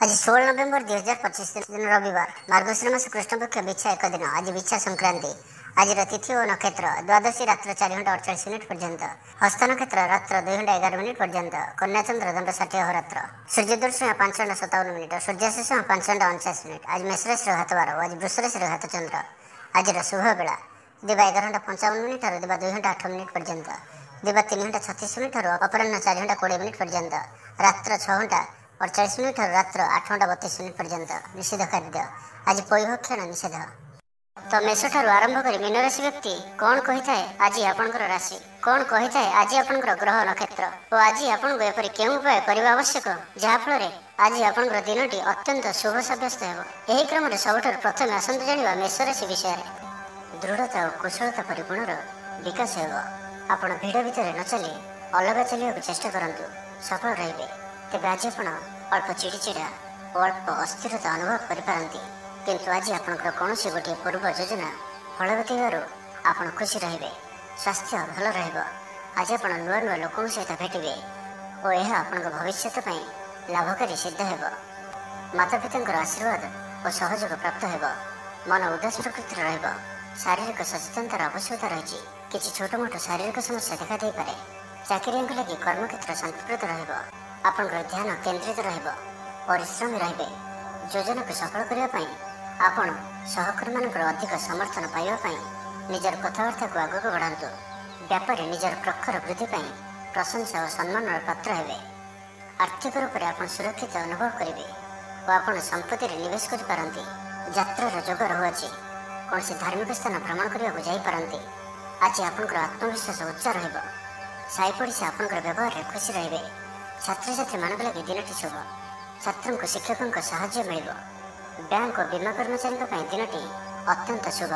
आज 16 नवेम्बर 2025 दिन रविवार मार्गशीर मास कृष्ण पक्ष बिछा एक दिन। आज बिछा संक्रांति। आज तिथि और नक्षत्र द्वादशी रात्र 4:48 पर्यंत, हस्त नक्षत्र रात्र 2:11 पर्यंत, कन्या चंद्र दंड 60 अहोरात्र, सूर्यदर्शन 5:57, सूर्याशेष 5:49। आज मेष राशि घातवार, आज वृष राशि घात चंद्र। आज शुभ बेला दिवा 11:55 और दिवा 2:08 पर्यंत, दिवा 3:36 और अपराह्न 4:20 पर्यंत, रात्र 6:48 और रात्र 8:32 पर्यंत। निषेध खाद्य आज पैभक्षण निषेध। तो मेष ठारू आरंभ कर मीन राशि व्यक्ति कौन कही थाए आज आपनकर राशि, कौन कही थाए आज आपनकर ग्रह नक्षत्र और आज आपन को एपरि केउ उपाय करबा आवश्यक जहा फल आज आपनकर दिनटी अत्यंत शुभ साब्यस्त हेबो। एही क्रम रे सबठार प्रथम आसंत जानिबा मेष राशि विषय रे। दृढ़ता और कुशलता परिगुणर विकास हेबो। आपण भिड़ भितर न चली अलग चलिया चेष्टा करंतु, सफल रहिबे। तेबे आज आपण अल्प चिड़चिड़ा और अल्प अस्थिरता अनुभव करिपारंती, किंतु आज आपनकर कौनसी गोटे पूर्व योजना फलवती हेबारु आपण खुशी रहिबे। स्वास्थ्य भल रहिबो। आज आपण नुआ नुआ लोकन सहित भेटिबे और यह आपनकर भविष्य पई लाभकारी सिद्ध हेबो। माता पितांकर आशीर्वाद और सहयोग प्राप्त हेबो। मन उदास प्रकृतिर रहिबो। शारीरिक सचेतनतार आवश्यकता रही। किछि छोट मोट शारीरिक समस्या देखा दे पारे। चाकरियांक लगी कर्मक्षेत्र शांतिप्रद रहिबो। आपनकर ध्यान केंद्रित रहिबो। परिश्रमी रहिबे। योजना को सफल करने पाई आपण सहकर्मी मानकर अधिक समर्थन पाइबा पाई निजर कथबार्ता को आगक बढ़ातु। व्यापारी निजर प्रखर वृद्धि पाई प्रशंसा और सम्मान पात्र हेबे। आर्थिक रूप से आपण सुरक्षित अनुभव करेंगे और आपण संपत्ति रे निवेश कर पारंती। यात्रार जोग रहुआछि। कौन से धार्मिक स्थान भ्रमण करने को जाई पारंती। आज आपनकर आत्मविश्वास उच्च रहिबो। साई पड़ोसी आपनकर व्यवहार रे खुशी रहिबे। छात्र छात्री मानक लगी दिनटी शुभ। छात्रों को शिक्षकों को साहाय्य मिलिबो। बैंक और बीमा कर्मचारी दिनटी अत्यंत शुभ।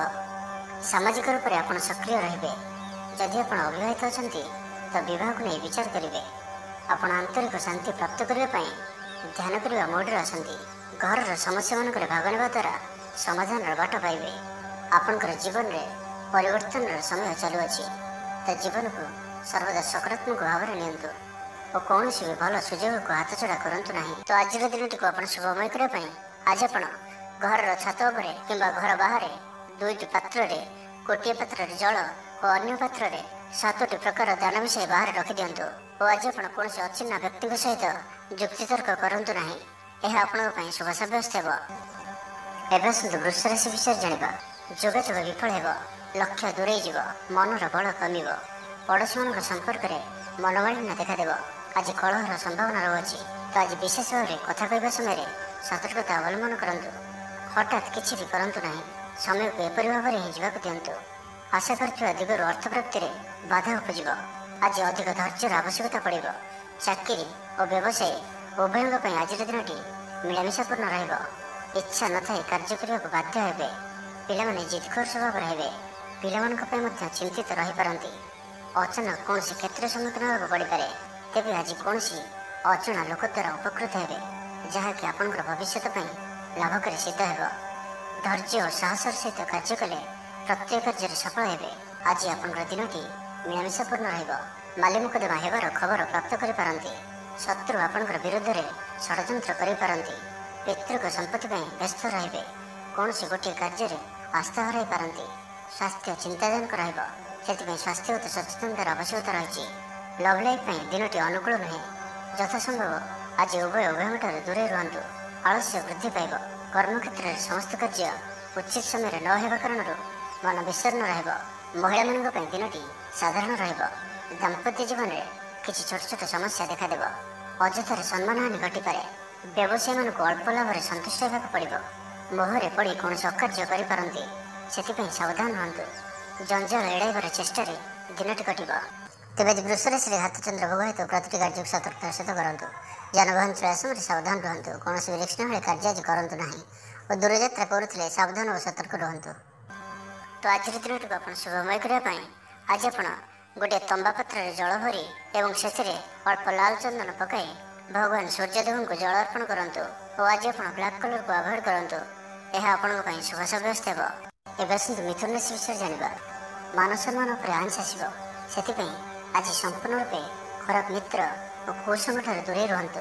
सामाजिक रूप से आपण सक्रिय रहिबे। जदि आपण अविवाहित अछंती तो विवाह को नहीं विचार करिवे। आपण आंतरिक शांति प्राप्त करने पाई ध्यान करबा मोड रे अछंती। घर समस्या मानक भाग नेबा द्वारा समाधान बाट पाइबे। आपनकर जीवन रे परिवर्तन समय चालू अछि, तो जीवन को सर्वदा सकारात्मक भाव में नियंतु और कौन भी भल सुजोग को हाथ छड़ा करंतु नहीं। तो आज दिनटी को आपण शुभमय करने आज आपण घर छात उपरे किंबा घर बाहर दुईटी पात्र रे गोटे पात्र रे जल और अन्य पात्र रे 7टी प्रकार दान विषय बाहर रखि दियंतु और आज आपण कौन से अचिन्ना व्यक्ति सहित जुक्तितर्क करंतु नहीं। यह आपण पई शुभ साब्यस्त हेबो। एबे सुंदर वृष राशि विषय जानिबा। जोगाजोग विफल हेबो। लक्ष्य दूरे जीव। मनर बल कमिबो। पड़ोशी मान संपर्क में मनोमालिन्य देखादेव। आज कलहर संभावना रही। तो आज विशेष भाव में कथा कहवा समय सतर्कता अवलंबन करंतु। हठात किसी भी करंतु नहीं। समय को एपरि भाव में ही जावाक दियंतु। आशा करथिबा दिगरु अर्थ प्राप्ति रे बाधा उपजिब। आज अधिक धैर्यर आवश्यकता पड़िबो। चाकरी और व्यवसाय उभयों पर आज दिनटी मिलामिशापूर्ण रहिबो। इच्छा न थाई कार्य करने को बाध्य हेबे। पिलामाने जिदखोर स्वभाव रहिबे। पिलामानक पई मध्य चिंतित रहि पारंती। अचानक कौन से क्षेत्र सम्मुखीन होगा पड़ पारे। तेबे आज कौन सी अजणा लोक द्वारा उपकृत हेबे जहाँकि आपनकर भविष्य लाभकारी सिद्ध हेबो। धैर्य और साहसर सहित कार्य कले प्रत्येक कार्य सफल हेबे। आज आपनकर दिनटी मिलामिशापूर्ण रहिबो। माली मुकदमा हेबार खबर प्राप्त करि पारंती। शत्रु आपनकर विरुद्ध रे षडयंत्र करि पारंती। पितृक संपत्ति पई व्यस्त रहिबे। कौन से गोटे कार्य रे आस्था हराई पारंती। स्वास्थ्य चिंताजनक रहिबो। से स्वास्थ्यगत सचेतनतार आवश्यकता रही। लव लाइफ दिनटी अनुकूल नुहे। यथासंभव आज उभय दूरे रुहतु। आलस्य वृद्धि पाइब। कर्मक्षेत्र में समस्त कार्य उचित समय न होगा कारण मन विषर्ण रहिबो। महिला मानक दिनटी साधारण रहिबो। दाम्पत्य जीवन में किसी छोट छोट समस्या देखादेव। अଯଥାରେ सम्मानहानि घटिपारे। व्यवसायी मान अल्प लाभ में संतुष्ट होगा पड़ो। मोहरे पड़ी कौन अकार्य करपारती से सावधान रुहतु। जंजाल एड़ाइबार चेष्टा दिनटी कटिब। तेज वृष राशि हाथ चंद्र भोग हेतु प्रति कार्य सतर्कतार सहित करूँ। जानवाहन चलाय समय सावधान रुहतु। कौन विलक्षण भाई कार्य आज करूँ नहीं और दूरयात्रा करुले सावधान और सतर्क रुहतु। तो आज दिनटी को आप शुभमय करने आज आप गोटे तंबा पात्र जल भरी एवं से अल्प लाल चंदन पकाई भगवान सूर्यदेव को जल अर्पण करूँ और आज आप ब्लैक कलर को अवॉइड करूँ। यह आपण शुभ साब्यस्त हेबो। एबे सुंदर मिथुन राशि विषय जानिबा। मान सम्मान पर आंच आसिबो। सेतिपई आज संपूर्ण रूपे खराब मित्र और कुसंग ठारे दूरे रुहतु।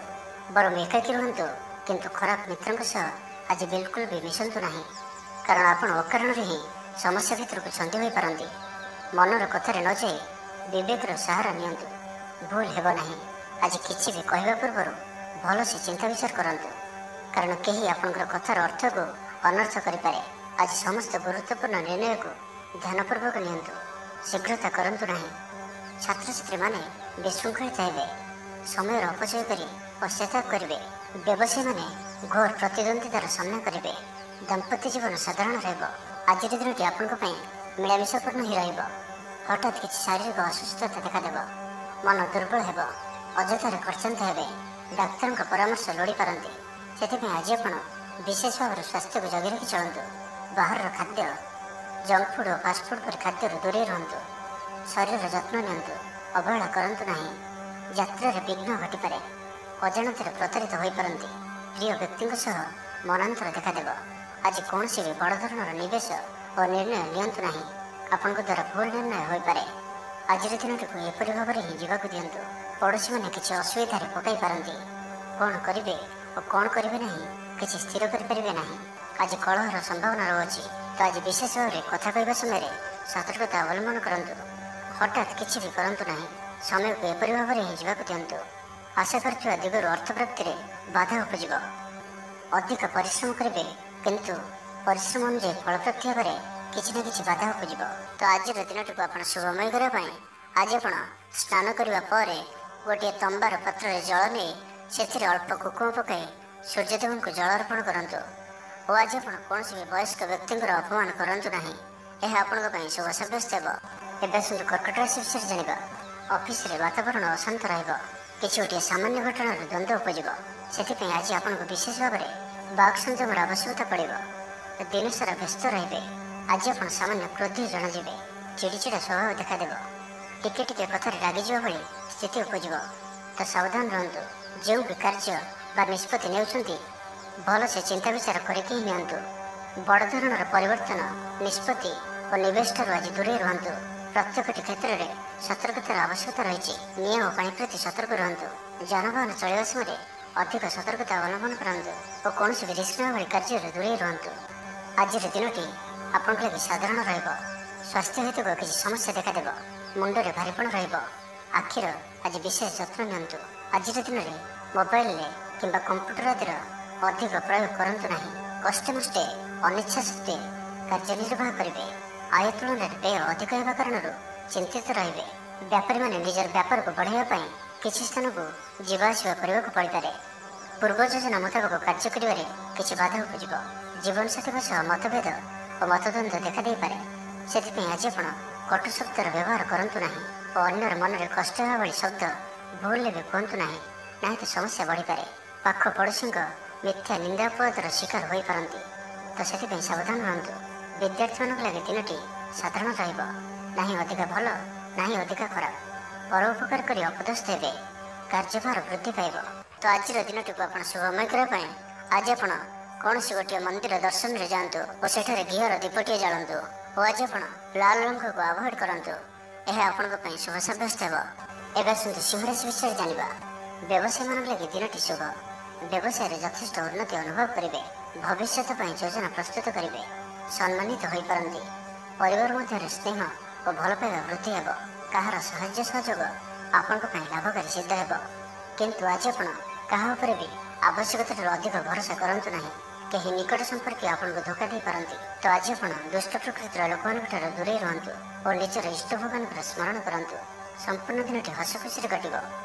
बरम एकाकी रुहतु କିନ୍ତୁ ଖରାପ ମିତ୍ରଙ୍କ ସହ ଆଜି ବିଲକୁଲ ବି ମିଶନ୍ତୁ ନାହିଁ, କାରଣ ଆପଣ ଅକାରଣରେ ହିଁ ସମସ୍ୟା ଭିତରକୁ ଛନ୍ଦି ହୋଇପାରନ୍ତି। ମନର କଥାରେ ନ ଯାଇ ବିବେକର ସାହାରା ନିଅନ୍ତୁ, ଭୁଲ ହେବ ନାହିଁ। ଆଜି କିଛି ବି କହିବା ପୂର୍ବରୁ ଭଲସେ ଚିନ୍ତା ବିଚାର କରନ୍ତୁ, କାରଣ କେହି ଆପଣଙ୍କର କଥାର ଅର୍ଥକୁ ଅନର୍ଥ କରିପାରେ। ଆଜି ସମସ୍ତ ଗୁରୁତ୍ୱପୂର୍ଣ୍ଣ ନିର୍ଣ୍ଣୟକୁ ଧ୍ୟାନପୂର୍ବକ ନିଅନ୍ତୁ, ଶୀଘ୍ରତା କରନ୍ତୁ ନାହିଁ। ଛାତ୍ରଛାତ୍ରୀମାନେ ବିଶୃଙ୍ଖଳିତ ହେବେ, ସମୟର ଅପଚୟ କରି ପଶ୍ଚାତାପ କରିବେ। ବ୍ୟବସାୟୀମାନେ ଘୋର ପ୍ରତିଦ୍ୱନ୍ଦିତାର ସାମ୍ନା କରିବେ। ଦାମ୍ପତ୍ୟ ଜୀବନ ସାଧାରଣ ରହିବ। ଆଜିର ଦିନଟି ଆପଣଙ୍କ ପାଇଁ ମିଳାମିଶାପୂର୍ଣ୍ଣ ହିଁ ରହିବ। ହଠାତ୍ କିଛି ଶାରୀରିକ ଅସୁସ୍ଥତା ଦେଖାଦେବ, ମନ ଦୁର୍ବଳ ହେବ, ଅଯଥାରେ ଖର୍ଚ୍ଚାନ୍ତ ହେବେ, ଡାକ୍ତରଙ୍କ ପରାମର୍ଶ ଲୋଡ଼ିପାରନ୍ତି। ସେଥିପାଇଁ ଆଜି ଆପଣ ବିଶେଷ ଭାବରେ ସ୍ୱାସ୍ଥ୍ୟକୁ ଜଗି ରଖି ଚଳନ୍ତୁ। ବାହାରର ଖାଦ୍ୟ, ଜଙ୍କ ଫୁଡ୍ ଓ ଫାଷ୍ଟଫୁଡ୍ ପରି ଖାଦ୍ୟରୁ ଦୂରେଇ ରୁହନ୍ତୁ। ଶରୀରର ଯତ୍ନ ନିଅନ୍ତୁ, ଅବହେଳା କରନ୍ତୁ ନାହିଁ। ଯାତ୍ରାରେ ବିଘ୍ନ ଘଟିପାରେ, ଅଜାଣତରେ ପ୍ରତାରିତ ହୋଇପାରନ୍ତି। ପ୍ରିୟ ବ୍ୟକ୍ତିଙ୍କ ସହ ମନାନ୍ତର ଦେଖାଦେବ। ଆଜି କୌଣସି ବି ବଡ଼ ଧରଣର ନିବେଶ ଓ ନିର୍ଣ୍ଣୟ ନିଅନ୍ତୁ ନାହିଁ, ଆପଣଙ୍କ ଦ୍ୱାରା ଭୁଲ ନିର୍ଣ୍ଣୟ ହୋଇପାରେ। ଆଜିର ଦିନଟିକୁ ଏପରି ଭାବରେ ହିଁ ଯିବାକୁ ଦିଅନ୍ତୁ। ପଡ଼ୋଶୀମାନେ କିଛି ଅସୁବିଧାରେ ପକାଇ ପାରନ୍ତି। କ'ଣ କରିବେ ଓ କ'ଣ କରିବେ ନାହିଁ କିଛି ସ୍ଥିର କରିପାରିବେ ନାହିଁ। ଆଜି କଳହର ସମ୍ଭାବନା ରହୁଅଛି, ତ ଆଜି ବିଶେଷ ଭାବରେ କଥା କହିବା ସମୟରେ ସତର୍କତା ଅବଲମ୍ବନ କରନ୍ତୁ। ହଠାତ୍ କିଛି ବି କରନ୍ତୁ ନାହିଁ, ସମୟକୁ ଏପରି ଭାବରେ ହିଁ ଯିବାକୁ ଦିଅନ୍ତୁ। ଆଶା କରୁଥିବା ଦିଗରୁ ଅର୍ଥ ପ୍ରାପ୍ତିରେ ବାଧା ଉପୁଜିବ। ଅଧିକ ପରିଶ୍ରମ କରିବେ, କିନ୍ତୁ ପରିଶ୍ରମ ଅନୁଯାୟୀ ଫଳପ୍ରାପ୍ତି ହେବାରେ କିଛି ନା କିଛି ବାଧା ଉପୁଜିବ। ତ ଆଜିର ଦିନଟିକୁ ଆପଣ ଶୁଭମୟ କରିବା ପାଇଁ ଆଜି ଆପଣ ସ୍ନାନ କରିବା ପରେ ଗୋଟିଏ ତମ୍ବାର ପାତ୍ରରେ ଜଳ ନେଇ ସେଥିରେ ଅଳ୍ପ କୁକୁମ ପକାଇ ସୂର୍ଯ୍ୟଦେବଙ୍କୁ ଜଳ ଅର୍ପଣ କରନ୍ତୁ। ଓ ଆଜି ଆପଣ କୌଣସି ବି ବୟସ୍କ ବ୍ୟକ୍ତିଙ୍କର ଅପମାନ କରନ୍ତୁ ନାହିଁ, ଏହା ଆପଣଙ୍କ ପାଇଁ ଶୁଭ ସାବ୍ୟସ୍ତ ହେବ। ଏବେ ଆସନ୍ତୁ କର୍କଟ ରାଶି ବିଷୟରେ ଜାଣିବା। ଅଫିସରେ ବାତାବରଣ ଅଶାନ୍ତ ରହିବ, କିଛି ଗୋଟିଏ ସାମାନ୍ୟ ଘଟଣାର ଦ୍ୱନ୍ଦ୍ୱ ଉପୁଜିବ। ସେଥିପାଇଁ ଆଜି ଆପଣଙ୍କୁ ବିଶେଷ ଭାବରେ ବାକ୍ ସଂଯମର ଆବଶ୍ୟକତା ପଡ଼ିବ। ଦିନସାରା ବ୍ୟସ୍ତ ରହିବେ। ଆଜି ଆପଣ ସାମାନ୍ୟ କ୍ରୋଧୀ ଜଣାଯିବେ, ଚିଡ଼ିଚିଡ଼ା ସ୍ୱଭାବ ଦେଖାଦେବ, ଟିକେ ଟିକେ କଥାରେ ରାଗିଯିବା ଭଳି ସ୍ଥିତି ଉପୁଜିବ। ତ ସାବଧାନ ରୁହନ୍ତୁ। ଯେଉଁ ବି କାର୍ଯ୍ୟ ବା ନିଷ୍ପତ୍ତି ନେଉଛନ୍ତି ଭଲସେ ଚିନ୍ତା ବିଚାର କରିକି ହିଁ ନିଅନ୍ତୁ। ବଡ଼ ଧରଣର ପରିବର୍ତ୍ତନ, ନିଷ୍ପତ୍ତି ଓ ନିବେଶଠାରୁ ଆଜି ଦୂରେଇ ରୁହନ୍ତୁ। ପ୍ରତ୍ୟେକଟି କ୍ଷେତ୍ରରେ ସତର୍କତାର ଆବଶ୍ୟକତା ରହିଛି। ନିଆଁ ଓ ପାଣି ପ୍ରତି ସତର୍କ ରୁହନ୍ତୁ। ଯାନବାହନ ଚଳାଇବା ସମୟରେ ଅଧିକ ସତର୍କତା ଅବଲମ୍ବନ କରନ୍ତୁ ଓ କୌଣସି ବି ରିସ୍କ ନେବା ଭଳି କାର୍ଯ୍ୟରୁ ଦୂରେଇ ରୁହନ୍ତୁ। ଆଜିର ଦିନଟି ଆପଣଙ୍କ ଲାଗି ସାଧାରଣ ରହିବ। ସ୍ୱାସ୍ଥ୍ୟ ହେତୁକ କିଛି ସମସ୍ୟା ଦେଖାଦେବ, ମୁଣ୍ଡରେ ଭାରିପଣ ରହିବ। ଆଖିର ଆଜି ବିଶେଷ ଯତ୍ନ ନିଅନ୍ତୁ। ଆଜିର ଦିନରେ ମୋବାଇଲରେ କିମ୍ବା କମ୍ପ୍ୟୁଟର ଆଦିର ଅଧିକ ପ୍ରୟୋଗ କରନ୍ତୁ ନାହିଁ। କଷ୍ଟେମଷ୍ଟେ ଅନିଚ୍ଛା ସତ୍ତ୍ୱେ କାର୍ଯ୍ୟ ନିର୍ବାହ କରିବେ। ଆୟ ତୁଳନାରେ ବ୍ୟୟ ଅଧିକ ହେବା କାରଣରୁ ଚିନ୍ତିତ ରହିବେ। ବ୍ୟାପାରୀମାନେ ନିଜର ବ୍ୟାପାରକୁ ବଢ଼ାଇବା ପାଇଁ କିଛି ସ୍ଥାନକୁ ଯିବା ଆସିବା କରିବାକୁ ପଡ଼ିପାରେ। ପୂର୍ବ ଯୋଜନା ମୁତାବକ କାର୍ଯ୍ୟ କରିବାରେ କିଛି ବାଧା ଉପୁଜିବ। ଜୀବନସାଥୀଙ୍କ ସହ ମତଭେଦ ଓ ମତଦ୍ୱନ୍ଦ୍ୱ ଦେଖାଦେଇପାରେ। ସେଥିପାଇଁ ଆଜି ଆପଣ କଟୁ ଶବ୍ଦର ବ୍ୟବହାର କରନ୍ତୁ ନାହିଁ ଓ ଅନ୍ୟର ମନରେ କଷ୍ଟ ହେବା ଭଳି ଶବ୍ଦ ଭୁଲରେ ବି କୁହନ୍ତୁ ନାହିଁ, ନାହିଁ ତ ସମସ୍ୟା ବଢ଼ିପାରେ। ପାଖ ପଡ଼ୋଶୀଙ୍କ ମିଥ୍ୟା ନିନ୍ଦାପବାଦର ଶିକାର ହୋଇପାରନ୍ତି, ତ ସେଥିପାଇଁ ସାବଧାନ ରୁହନ୍ତୁ। ବିଦ୍ୟାର୍ଥୀମାନଙ୍କ ଲାଗି ଦିନଟି ସାଧାରଣ ରହିବ, ନାହିଁ ଅଧିକା ଭଲ ନାହିଁ ଅଧିକା ଖରାପ। ପରୋପକାର କରି ଅପଦସ୍ଥ ହେବେ, କାର୍ଯ୍ୟଭାର ବୃଦ୍ଧି ପାଇବ। ତ ଆଜିର ଦିନଟିକୁ ଆପଣ ଶୁଭମୟ କରିବା ପାଇଁ ଆଜି ଆପଣ କୌଣସି ଗୋଟିଏ ମନ୍ଦିର ଦର୍ଶନରେ ଯାଆନ୍ତୁ ଓ ସେଠାରେ ଘିଅର ଦୀପଟିଏ ଜାଳନ୍ତୁ। ଓ ଆଜି ଆପଣ ଲାଲ ରଙ୍ଗକୁ ଆଭଏଡ୍ କରନ୍ତୁ, ଏହା ଆପଣଙ୍କ ପାଇଁ ଶୁଭ ସାବ୍ୟସ୍ତ ହେବ। ଏବେ ଆସନ୍ତୁ ସିଂହରାଶି ବିଷୟରେ ଜାଣିବା। ବ୍ୟବସାୟୀମାନଙ୍କ ଲାଗି ଦିନଟି ଶୁଭ। ବ୍ୟବସାୟରେ ଯଥେଷ୍ଟ ଉନ୍ନତି ଅନୁଭବ କରିବେ। ଭବିଷ୍ୟତ ପାଇଁ ଯୋଜନା ପ୍ରସ୍ତୁତ କରିବେ। ସମ୍ମାନିତ ହୋଇପାରନ୍ତି। ପରିବାର ମଧ୍ୟରେ ସ୍ନେହ ଓ ଭଲ ପାଇବା ବୃଦ୍ଧି ହେବ। କାହାର ସାହାଯ୍ୟ ସହଯୋଗ ଆପଣଙ୍କ ପାଇଁ ଲାଭକାରୀ ସିଦ୍ଧ ହେବ। କିନ୍ତୁ ଆଜି ଆପଣ କାହା ଉପରେ ବି ଆବଶ୍ୟକତାଠାରୁ ଅଧିକ ଭରସା କରନ୍ତୁ ନାହିଁ। କେହି ନିକଟ ସମ୍ପର୍କୀୟ ଆପଣଙ୍କୁ ଧୋକା ଦେଇପାରନ୍ତି। ତ ଆଜି ଆପଣ ଦୁଷ୍ଟ ପ୍ରକୃତିର ଲୋକମାନଙ୍କ ଠାରୁ ଦୂରେଇ ରୁହନ୍ତୁ ଓ ନିଜର ଇଷ୍ଟ ଭଗବାନଙ୍କର ସ୍ମରଣ କରନ୍ତୁ। ସମ୍ପୂର୍ଣ୍ଣ ଦିନଟି ହସ ଖୁସିରେ କଟିବ।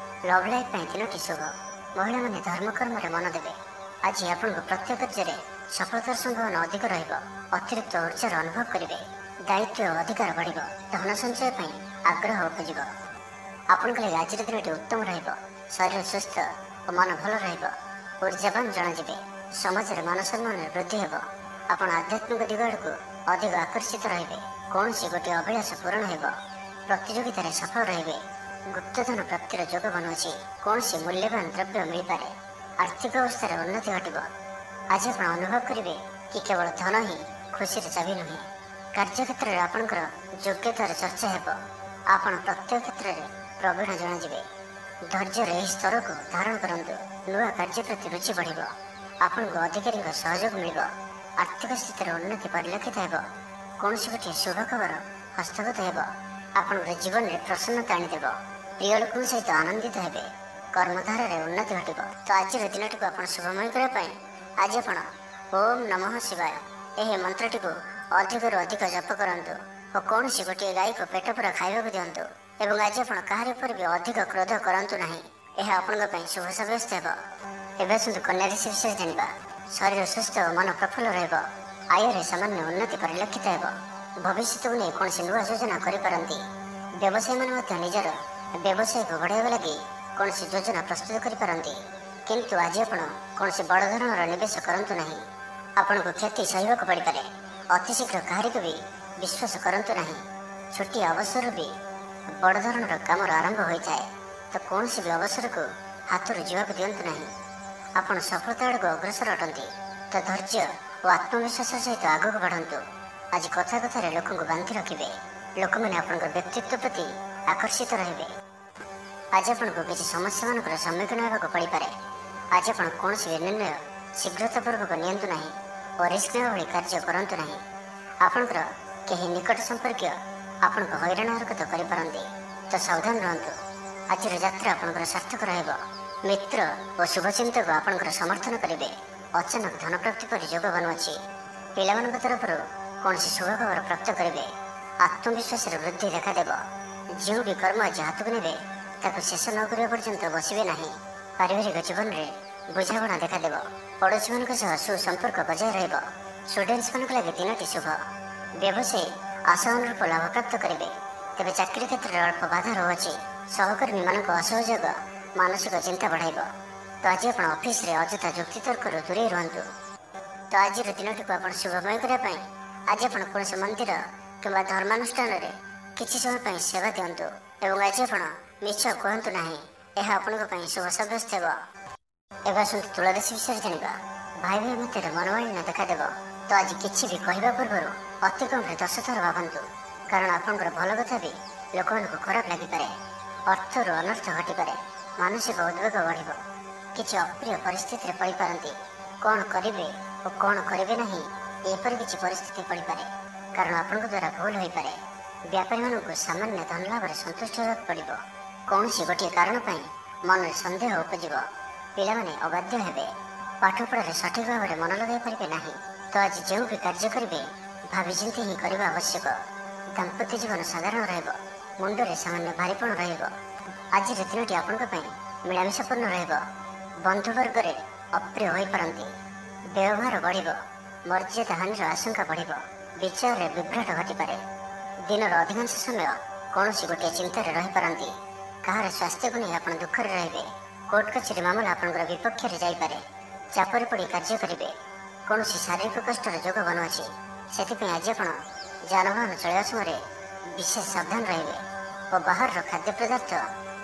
ଲଭ୍ ଲାଇଫ୍ ପାଇଁ ଦିନଟି ଶୁଭ। ମହିଳାମାନେ ଧର୍ମକର୍ମରେ ମନ ଦେବେ। ଆଜି ଆପଣଙ୍କୁ ପ୍ରତ୍ୟେକ କାର୍ଯ୍ୟରେ ସଫଳତାର ସମ୍ଭାବନା ଅଧିକ ରହିବ। ଅତିରିକ୍ତ ଉର୍ଜାର ଅନୁଭବ କରିବେ। ଦାୟିତ୍ୱ ଓ ଅଧିକାର ବଢ଼ିବ। ଧନ ସଞ୍ଚୟ ପାଇଁ ଆଗ୍ରହ ଉପୁଜିବ। ଆପଣଙ୍କ ଲାଗି ଆଜିର ଦିନଟି ଉତ୍ତମ ରହିବ। ଶରୀର ସୁସ୍ଥ ଓ ମନ ଭଲ ରହିବ। ଉର୍ଜାବାନ ଜଣାଯିବେ। ସମାଜରେ ମାନ ସମ୍ମାନରେ ବୃଦ୍ଧି ହେବ। ଆପଣ ଆଧ୍ୟାତ୍ମିକ ଦିଗ ଆଡ଼କୁ ଅଧିକ ଆକର୍ଷିତ ରହିବେ। କୌଣସି ଗୋଟିଏ ଅଭିଳାଷ ପୂରଣ ହେବ। ପ୍ରତିଯୋଗିତାରେ ସଫଳ ରହିବେ। ଗୁପ୍ତଧନ ପ୍ରାପ୍ତିର ଯୋଗ ବନୁଅଛି। କୌଣସି ମୂଲ୍ୟବାନ ଦ୍ରବ୍ୟ ମିଳିପାରେ। ଆର୍ଥିକ ଅବସ୍ଥାରେ ଉନ୍ନତି ଘଟିବ। ଆଜି ଆପଣ ଅନୁଭବ କରିବେ କି କେବଳ ଧନ ହିଁ ଖୁସିର ଚାବି ନୁହେଁ। କାର୍ଯ୍ୟକ୍ଷେତ୍ରରେ ଆପଣଙ୍କର ଯୋଗ୍ୟତାର ଚର୍ଚ୍ଚା ହେବ। ଆପଣ ପ୍ରତ୍ୟେକ କ୍ଷେତ୍ରରେ ପ୍ରବୀଣ ଜଣାଯିବେ। ଧୈର୍ଯ୍ୟର ଏହି ସ୍ତରକୁ ଧାରଣ କରନ୍ତୁ। ନୂଆ କାର୍ଯ୍ୟ ପ୍ରତି ରୁଚି ବଢ଼ିବ। ଆପଣଙ୍କୁ ଅଧିକାରୀଙ୍କ ସହଯୋଗ ମିଳିବ। ଆର୍ଥିକ ସ୍ଥିତିର ଉନ୍ନତି ପରିଲକ୍ଷିତ ହେବ। କୌଣସି ଗୋଟିଏ ଶୁଭ ଖବର ହସ୍ତଗତ ହେବ। ଆପଣଙ୍କର ଜୀବନରେ ପ୍ରସନ୍ନତା ଆଣିଦେବ। ପ୍ରିୟ ଲୋକଙ୍କ ସହିତ ଆନନ୍ଦିତ ହେବେ। କର୍ମଧାରାରେ ଉନ୍ନତି ଘଟିବ। ତ ଆଜିର ଦିନଟିକୁ ଆପଣ ଶୁଭମୟ କରିବା ପାଇଁ ଆଜି ଆପଣ ଓମ୍ ନମଃ ଶିବାୟ ଏହି ମନ୍ତ୍ରଟିକୁ ଅଧିକରୁ ଅଧିକ ଜପ କରନ୍ତୁ ଓ କୌଣସି ଗୋଟିଏ ଗାଈକୁ ପେଟ ପୂରା ଖାଇବାକୁ ଦିଅନ୍ତୁ। ଏବଂ ଆଜି ଆପଣ କାହାରି ଉପରେ ବି ଅଧିକ କ୍ରୋଧ କରନ୍ତୁ ନାହିଁ। ଏହା ଆପଣଙ୍କ ପାଇଁ ଶୁଭ ସାବ୍ୟସ୍ତ ହେବ। ଏବେ ଆସନ୍ତୁ କନ୍ୟା ରାଶି ବିଷୟରେ ଜାଣିବା। ଶରୀର ସୁସ୍ଥ ଓ ମନ ପ୍ରଫୁଲ୍ଲ ରହିବ। ଆୟରେ ସାମାନ୍ୟ ଉନ୍ନତି ପରିଲକ୍ଷିତ ହେବ। ଭବିଷ୍ୟତକୁ ନେଇ କୌଣସି ନୂଆ ଯୋଜନା କରିପାରନ୍ତି। ବ୍ୟବସାୟୀମାନେ ମଧ୍ୟ ନିଜର ବ୍ୟବସାୟକୁ ବଢ଼ାଇବା ଲାଗି କୌଣସି ଯୋଜନା ପ୍ରସ୍ତୁତ କରିପାରନ୍ତି। କିନ୍ତୁ ଆଜି ଆପଣ କୌଣସି ବଡ଼ ଧରଣର ନିବେଶ କରନ୍ତୁ ନାହିଁ। ଆପଣଙ୍କୁ କ୍ଷତି ସହିବାକୁ ପଡ଼ିପାରେ। ଅତି ଶୀଘ୍ର କାହାରିକୁ ବି ବିଶ୍ୱାସ କରନ୍ତୁ ନାହିଁ। ଛୋଟିଆ ଅବସରରୁ ବି ବଡ଼ ଧରଣର କାମର ଆରମ୍ଭ ହୋଇଥାଏ। ତ କୌଣସି ବି ଅବସରକୁ ହାତରୁ ଯିବାକୁ ଦିଅନ୍ତୁ ନାହିଁ। ଆପଣ ସଫଳତା ଆଡ଼କୁ ଅଗ୍ରସର ଅଟନ୍ତି। ତ ଧୈର୍ଯ୍ୟ ଓ ଆତ୍ମବିଶ୍ୱାସ ସହିତ ଆଗକୁ ବଢ଼ନ୍ତୁ। ଆଜି କଥା କଥାରେ ଲୋକଙ୍କୁ ବାନ୍ଧି ରଖିବେ। ଲୋକମାନେ ଆପଣଙ୍କ ବ୍ୟକ୍ତିତ୍ୱ ପ୍ରତି ଆକର୍ଷିତ ରହିବେ। ଆଜି ଆପଣଙ୍କୁ କିଛି ସମସ୍ୟାମାନଙ୍କର ସମ୍ମୁଖୀନ ହେବାକୁ ପଡ଼ିପାରେ। ଆଜି ଆପଣ କୌଣସି ନିର୍ଣ୍ଣୟ ଶୀଘ୍ରତାପୂର୍ବକ ନିଅନ୍ତୁ ନାହିଁ ଓ ରିସ୍କ ନେବା ଭଳି କାର୍ଯ୍ୟ କରନ୍ତୁ ନାହିଁ। ଆପଣଙ୍କର କେହି ନିକଟ ସମ୍ପର୍କୀୟ ଆପଣଙ୍କୁ ହଇରାଣ ହରକତ କରିପାରନ୍ତି। ତ ସାବଧାନ ରୁହନ୍ତୁ। ଆଜିର ଯାତ୍ରା ଆପଣଙ୍କର ସାର୍ଥକ ରହିବ। ମିତ୍ର ଓ ଶୁଭଚିନ୍ତକ ଆପଣଙ୍କର ସମର୍ଥନ କରିବେ। ଅଚାନକ ଧନପ୍ରାପ୍ତି ପରି ଯୋଗ ବନୁଅଛି। ପିଲାମାନଙ୍କ ତରଫରୁ କୌଣସି ଶୁଭ ଖବର ପ୍ରାପ୍ତ କରିବେ। ଆତ୍ମବିଶ୍ୱାସରେ ବୃଦ୍ଧି ଦେଖାଦେବ। ଯେଉଁ ବି କର୍ମ ଆଜି ହାତକୁ ନେବେ ତାକୁ ଶେଷ ନ କରିବା ପର୍ଯ୍ୟନ୍ତ ବସିବେ ନାହିଁ। ପାରିବାରିକ ଜୀବନରେ ବୁଝାମଣା ଦେଖାଦେବ। ପଡ଼ୋଶୀମାନଙ୍କ ସହ ସୁସମ୍ପର୍କ ବଜାୟ ରହିବ। ଷ୍ଟୁଡେଣ୍ଟସମାନଙ୍କ ଲାଗି ଦିନଟି ଶୁଭ। ବ୍ୟବସାୟୀ ଆଶା ଅନୁରୂପ ଲାଭ ପ୍ରାପ୍ତ କରିବେ। ତେବେ ଚାକିରି କ୍ଷେତ୍ରରେ ଅଳ୍ପ ବାଧା ରହୁଅଛି। ସହକର୍ମୀମାନଙ୍କ ଅସହଯୋଗ ମାନସିକ ଚିନ୍ତା ବଢ଼ାଇବ। ତ ଆଜି ଆପଣ ଅଫିସରେ ଅଯଥା ଯୁକ୍ତିତର୍କରୁ ଦୂରେଇ ରୁହନ୍ତୁ। ତ ଆଜିର ଦିନଟିକୁ ଆପଣ ଶୁଭମୟ କରିବା ପାଇଁ ଆଜି ଆପଣ କୌଣସି ମନ୍ଦିର କିମ୍ବା ଧର୍ମାନୁଷ୍ଠାନରେ କିଛି ସମୟ ପାଇଁ ସେବା ଦିଅନ୍ତୁ। ଏବଂ ଆଜି ଆପଣ ମିଛ କୁହନ୍ତୁ ନାହିଁ। ଏହା ଆପଣଙ୍କ ପାଇଁ ଶୁଭ ସାବ୍ୟସ୍ତ ହେବ। ଏବେ ଆସନ୍ତୁ ତୁଳା ରାଶି ବିଷୟରେ ଜାଣିବା। ଭାଇ ଭାଇ ମଧ୍ୟରେ ମନୋମାଳିନ୍ୟ ଦେଖାଦେବ। ତ ଆଜି କିଛି ବି କହିବା ପୂର୍ବରୁ ଅତି କମରେ 10 ଥର ଭାବନ୍ତୁ। କାରଣ ଆପଣଙ୍କର ଭଲ କଥା ବି ଲୋକମାନଙ୍କୁ ଖରାପ ଲାଗିପାରେ। ଅର୍ଥରୁ ଅନର୍ଥ ଘଟିପାରେ। ମାନସିକ ଉଦ୍ବେଗ ବଢ଼ିବ। କିଛି ଅପ୍ରିୟ ପରିସ୍ଥିତିରେ ପଡ଼ିପାରନ୍ତି। କ'ଣ କରିବେ ଓ କ'ଣ କରିବେ ନାହିଁ ଏପରି କିଛି ପରିସ୍ଥିତି ପଡ଼ିପାରେ। କାରଣ ଆପଣଙ୍କ ଦ୍ୱାରା ଭୁଲ ହୋଇପାରେ। ବ୍ୟାପାରୀମାନଙ୍କୁ ସାମାନ୍ୟ ଧନଲାଭରେ ସନ୍ତୁଷ୍ଟ ହେବାକୁ ପଡ଼ିବ। କୌଣସି ଗୋଟିଏ କାରଣ ପାଇଁ ମନରେ ସନ୍ଦେହ ଉପଜିବ। ପିଲାମାନେ ଅବାଧ୍ୟ ହେବେ। ପାଠପଢ଼ାରେ ସଠିକ୍ ଭାବରେ ମନ ଲଗାଇ ପାରିବେ ନାହିଁ। ତ ଆଜି ଯେଉଁ ବି କାର୍ଯ୍ୟ କରିବେ ଭାବିଚିନ୍ତି ହିଁ କରିବା ଆବଶ୍ୟକ। ଦାମ୍ପତ୍ୟ ଜୀବନ ସାଧାରଣ ରହିବ। ମୁଣ୍ଡରେ ସାମାନ୍ୟ ଭାରିପଣ ରହିବ। ଆଜିର ଦିନଟି ଆପଣଙ୍କ ପାଇଁ ମିଳାମିଶାପୂର୍ଣ୍ଣ ରହିବ। ବନ୍ଧୁବର୍ଗରେ ଅପ୍ରିୟ ହୋଇପାରନ୍ତି। ବ୍ୟବହାର ବଢ଼ିବ। ମର୍ଯ୍ୟାଦା ହାନିର ଆଶଙ୍କା ବଢ଼ିବ। ବିଚାରରେ ବିଭ୍ରାଟ ଘଟିପାରେ। ଦିନର ଅଧିକାଂଶ ସମୟ କୌଣସି ଗୋଟିଏ ଚିନ୍ତାରେ ରହିପାରନ୍ତି। କାହାର ସ୍ୱାସ୍ଥ୍ୟକୁ ନେଇ ଆପଣ ଦୁଃଖରେ ରହିବେ। କୋର୍ଟ କଚେରୀ ମାମଲା ଆପଣଙ୍କର ବିପକ୍ଷରେ ଯାଇପାରେ। ଚାପରେ ପଡ଼ି କାର୍ଯ୍ୟ କରିବେ। କୌଣସି ଶାରୀରିକ କଷ୍ଟର ଯୋଗ ବନୁଅଛି। ସେଥିପାଇଁ ଆଜି ଆପଣ ଯାନବାହନ ଚଳାଇବା ସମୟରେ ବିଶେଷ ସାବଧାନ ରହିବେ ଓ ବାହାରର ଖାଦ୍ୟ ପଦାର୍ଥ